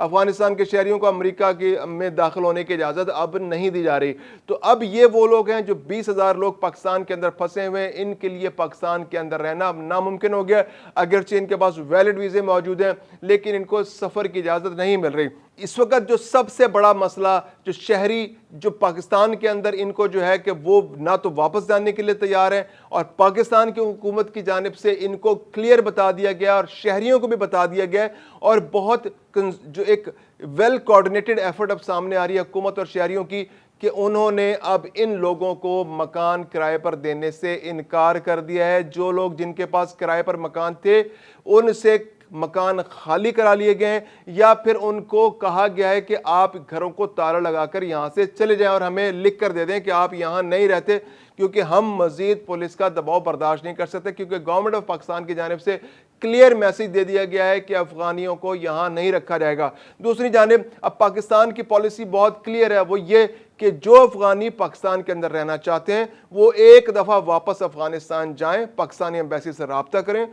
افغانستان کے شہریوں کو امریکہ میں داخل ہونے کی اجازت اب نہیں دی جا رہی۔ تو اب یہ وہ لوگ ہیں جو 20,000 لوگ پاکستان کے اندر پھنسے ہوئے ہیں، ان کے لیے پاکستان کے اندر رہنا اب ناممکن ہو گیا، اگرچہ ان کے پاس ویلڈ ویزے موجود ہیں لیکن ان کو سفر کی اجازت نہیں مل رہی۔ اس وقت جو سب سے بڑا مسئلہ جو شہری جو پاکستان کے اندر ان کو جو ہے کہ وہ نہ تو واپس جانے کے لیے تیار ہیں، اور پاکستان کی حکومت کی جانب سے ان کو کلیئر بتا دیا گیا اور شہریوں کو بھی بتا دیا گیا، اور بہت جو ایک ویل کوآرڈینیٹڈ ایفرٹ اب سامنے آ رہی ہے حکومت اور شہریوں کی، کہ انہوں نے اب ان لوگوں کو مکان کرائے پر دینے سے انکار کر دیا ہے۔ جو لوگ جن کے پاس کرائے پر مکان تھے ان سے مکان خالی کرا لیے گئے ہیں، یا پھر ان کو کہا گیا ہے کہ آپ گھروں کو تالا لگا کر یہاں سے چلے جائیں اور ہمیں لکھ کر دے دیں کہ آپ یہاں نہیں رہتے، کیونکہ ہم مزید پولیس کا دباؤ برداشت نہیں کر سکتے، کیونکہ گورنمنٹ آف پاکستان کی جانب سے کلیئر میسج دے دیا گیا ہے کہ افغانیوں کو یہاں نہیں رکھا جائے گا۔ دوسری جانب اب پاکستان کی پالیسی بہت کلیئر ہے، وہ یہ کہ جو افغانی پاکستان کے اندر رہنا چاہتے ہیں وہ ایک دفعہ واپس افغانستان جائیں، پاکستانی ایمبیسی سے رابطہ کریں،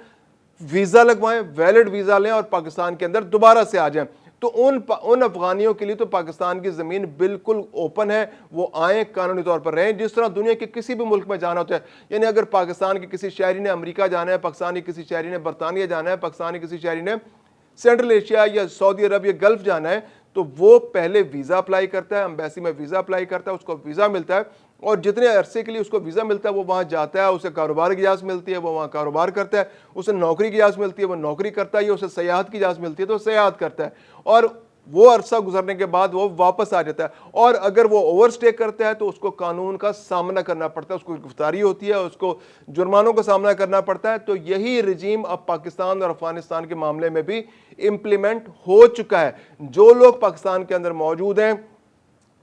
ویزا لگوائیں، ویلڈ ویزا لیں اور پاکستان کے اندر دوبارہ سے آ جائیں۔ تو ان افغانیوں کے لیے تو پاکستان کی زمین بالکل اوپن ہے، وہ آئیں، قانونی طور پر رہیں جس طرح دنیا کے کسی بھی ملک میں جانا ہوتا ہے۔ یعنی اگر پاکستان کے کسی شہری نے امریکہ جانا ہے، پاکستانی کسی شہری نے برطانیہ جانا ہے، پاکستانی کسی شہری نے سینٹرل ایشیا یا سعودی عرب یا گلف جانا ہے، تو وہ پہلے ویزا اپلائی کرتا ہے، ایمبیسی میں ویزا اپلائی کرتا ہے، اس کو ویزا ملتا ہے، اور جتنے عرصے کے لیے اس کو ویزا ملتا ہے وہ وہاں جاتا ہے، اسے کاروبار کی اجازت ملتی ہے وہ وہاں کاروبار کرتا ہے، اسے نوکری کی اجازت ملتی ہے وہ نوکری کرتا ہے، یا اسے سیاحت کی اجازت ملتی ہے تو سیاحت کرتا ہے، اور وہ عرصہ گزرنے کے بعد وہ واپس آ جاتا ہے۔ اور اگر وہ اوور سٹے کرتا ہے تو اس کو قانون کا سامنا کرنا پڑتا ہے، اس کو گرفتاری ہوتی ہے، اس کو جرمانوں کا سامنا کرنا پڑتا ہے۔ تو یہی رجیم اب پاکستان اور افغانستان کے معاملے میں بھی امپلیمنٹ ہو چکا ہے۔ جو لوگ پاکستان کے اندر موجود ہیں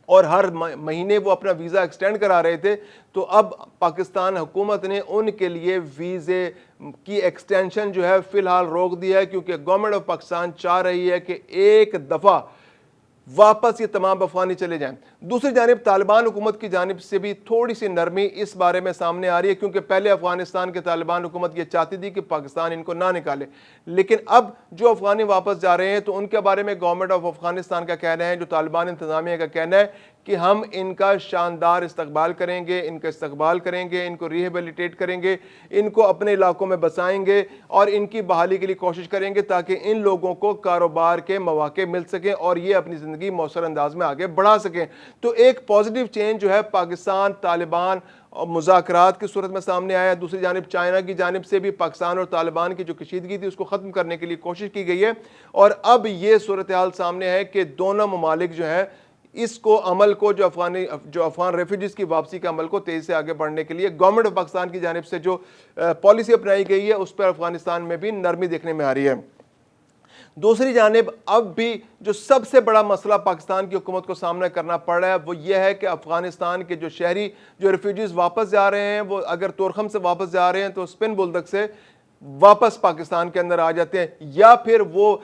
اور ہر مہینے وہ اپنا ویزا ایکسٹینڈ کرا رہے تھے، تو اب پاکستان حکومت نے ان کے لیے ویزے کی ایکسٹینشن جو ہے فی الحال روک دیا ہے، کیونکہ گورنمنٹ آف پاکستان چاہ رہی ہے کہ ایک دفعہ واپس یہ تمام افغانی چلے جائیں۔ دوسری جانب طالبان حکومت کی جانب سے بھی تھوڑی سی نرمی اس بارے میں سامنے آ رہی ہے، کیونکہ پہلے افغانستان کے طالبان حکومت یہ چاہتی تھی کہ پاکستان ان کو نہ نکالے، لیکن اب جو افغانی واپس جا رہے ہیں تو ان کے بارے میں گورنمنٹ آف افغانستان کا کہنا ہے، جو طالبان انتظامیہ کا کہنا ہے کہ ہم ان کا شاندار استقبال کریں گے، ان کا استقبال کریں گے، ان کو ریہیبلیٹیٹ کریں گے، ان کو اپنے علاقوں میں بسائیں گے اور ان کی بحالی کے لیے کوشش کریں گے تاکہ ان لوگوں کو کاروبار کے مواقع مل سکیں اور یہ اپنی زندگی مؤثر انداز میں آگے بڑھا سکیں۔ تو ایک پازیٹیو چینج جو ہے پاکستان طالبان اور مذاکرات کی صورت میں سامنے آیا ہے۔ دوسری جانب چائنا کی جانب سے بھی پاکستان اور طالبان کی جو کشیدگی تھی اس کو ختم کرنے کے لیے کوشش کی گئی ہے، اور اب یہ صورتحال سامنے ہے کہ دونوں ممالک جو ہیں اس کو عمل کو جو افغان ریفیوجیز کی واپسی کا عمل کو تیزی سے آگے بڑھنے کے لیے گورنمنٹ آف پاکستان کی جانب سے جو پالیسی اپنائی گئی ہے اس پر افغانستان میں بھی نرمی دیکھنے میں آ رہی ہے۔ دوسری جانب اب بھی جو سب سے بڑا مسئلہ پاکستان کی حکومت کو سامنا کرنا پڑ رہا ہے وہ یہ ہے کہ افغانستان کے جو شہری جو ریفیوجیز واپس جا رہے ہیں، وہ اگر تورخم سے واپس جا رہے ہیں تو سپن بولدک سے واپس پاکستان کے اندر آ جاتے ہیں، یا پھر وہ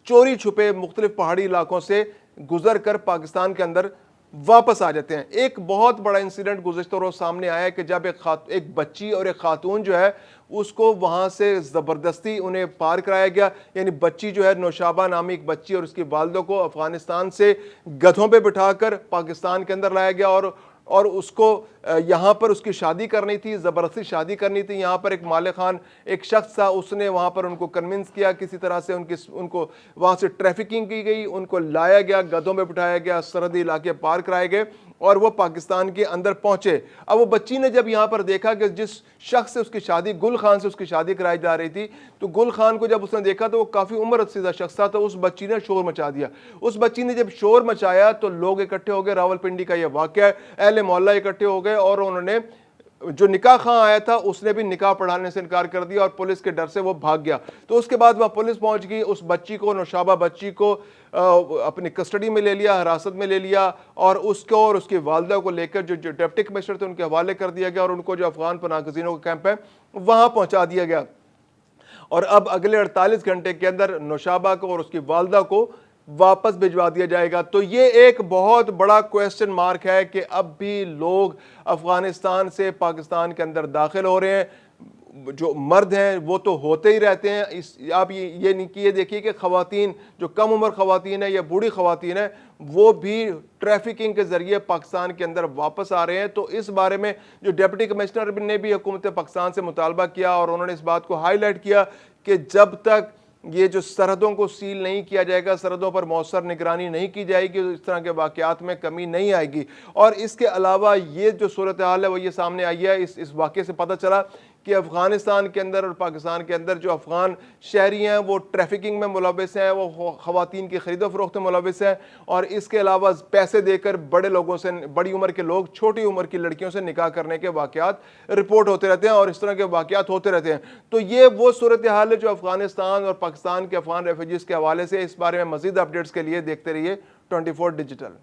چوری چھپے مختلف پہاڑی علاقوں سے گزر کر پاکستان کے اندر واپس آ جاتے ہیں۔ ایک بہت بڑا انسیڈنٹ گزشتہ روز سامنے آیا ہے کہ جب ایک بچی اور ایک خاتون جو ہے اس کو وہاں سے زبردستی انہیں پار کرایا گیا، یعنی بچی جو ہے نوشابہ نامی ایک بچی اور اس کی والدہ کو افغانستان سے گدھوں پہ بٹھا کر پاکستان کے اندر لایا گیا، اور اس کو یہاں پر اس کی شادی کرنی تھی، زبردستی شادی کرنی تھی۔ یہاں پر ایک مالک خان ایک شخص تھا، اس نے وہاں پر ان کو کنونس کیا، کسی طرح سے ان کو وہاں سے ٹریفکنگ کی گئی، ان کو لایا گیا، گدھوں میں بٹھایا گیا، سرحدی علاقے پار کرائے گئے اور وہ پاکستان کے اندر پہنچے۔ اب وہ بچی نے جب یہاں پر دیکھا کہ جس شخص سے اس کی شادی گل خان سے اس کی شادی کرائی جا رہی تھی، تو گل خان کو جب اس نے دیکھا تو وہ کافی عمر رسیدہ شخص تھا، تو اس بچی نے شور مچا دیا۔ اس بچی نے جب شور مچایا تو لوگ اکٹھے ہو گئے، راولپنڈی کا یہ واقعہ ہے، اہل محلہ اکٹھے ہو گئے اور انہوں نے جو نکاح خواہ آیا تھا اس نے بھی نکاح پڑھانے سے انکار کر دیا اور پولیس کے ڈر سے وہ بھاگ گیا۔ تو اس کے بعد وہاں پولیس پہنچ گئی، اس بچی کو، نوشابہ بچی کو اپنی کسٹڈی میں لے لیا، حراست میں لے لیا، اور اس کو اور اس کی والدہ کو لے کر جو ڈپٹی کمشنر تھے ان کے حوالے کر دیا گیا، اور ان کو جو افغان پناہ گزینوں کا کیمپ ہے وہاں پہنچا دیا گیا۔ اور اب اگلے 48 گھنٹے کے اندر نوشابہ کو اور اس کی والدہ کو واپس بھجوا دیا جائے گا۔ تو یہ ایک بہت بڑا کویسچن مارک ہے کہ اب بھی لوگ افغانستان سے پاکستان کے اندر داخل ہو رہے ہیں۔ جو مرد ہیں وہ تو ہوتے ہی رہتے ہیں. آپ یہ نہیں کہ یہ دیکھیے کہ خواتین جو کم عمر خواتین ہیں یا بوڑھی خواتین ہیں وہ بھی ٹریفکنگ کے ذریعے پاکستان کے اندر واپس آ رہے ہیں. تو اس بارے میں جو ڈپٹی کمشنر نے بھی حکومت پاکستان سے مطالبہ کیا اور انہوں نے اس بات کو ہائی لائٹ کیا کہ جب تک یہ جو سرحدوں کو سیل نہیں کیا جائے گا, سرحدوں پر مؤثر نگرانی نہیں کی جائے گی, اس طرح کے واقعات میں کمی نہیں آئے گی. اور اس کے علاوہ یہ جو صورتحال ہے وہ یہ سامنے آئی ہے, اس واقعے سے پتہ چلا کہ افغانستان کے اندر اور پاکستان کے اندر جو افغان شہری ہیں وہ ٹریفکنگ میں ملوث ہیں, وہ خواتین کی خرید و فروخت میں ملوث ہیں, اور اس کے علاوہ پیسے دے کر بڑے لوگوں سے, بڑی عمر کے لوگ چھوٹی عمر کی لڑکیوں سے نکاح کرنے کے واقعات رپورٹ ہوتے رہتے ہیں اور اس طرح کے واقعات ہوتے رہتے ہیں. تو یہ وہ صورتحال ہے جو افغانستان اور پاکستان کے افغان ریفیوجیز کے حوالے سے. اس بارے میں مزید اپڈیٹس کے لیے دیکھتے رہیے 24 ڈیجیٹل.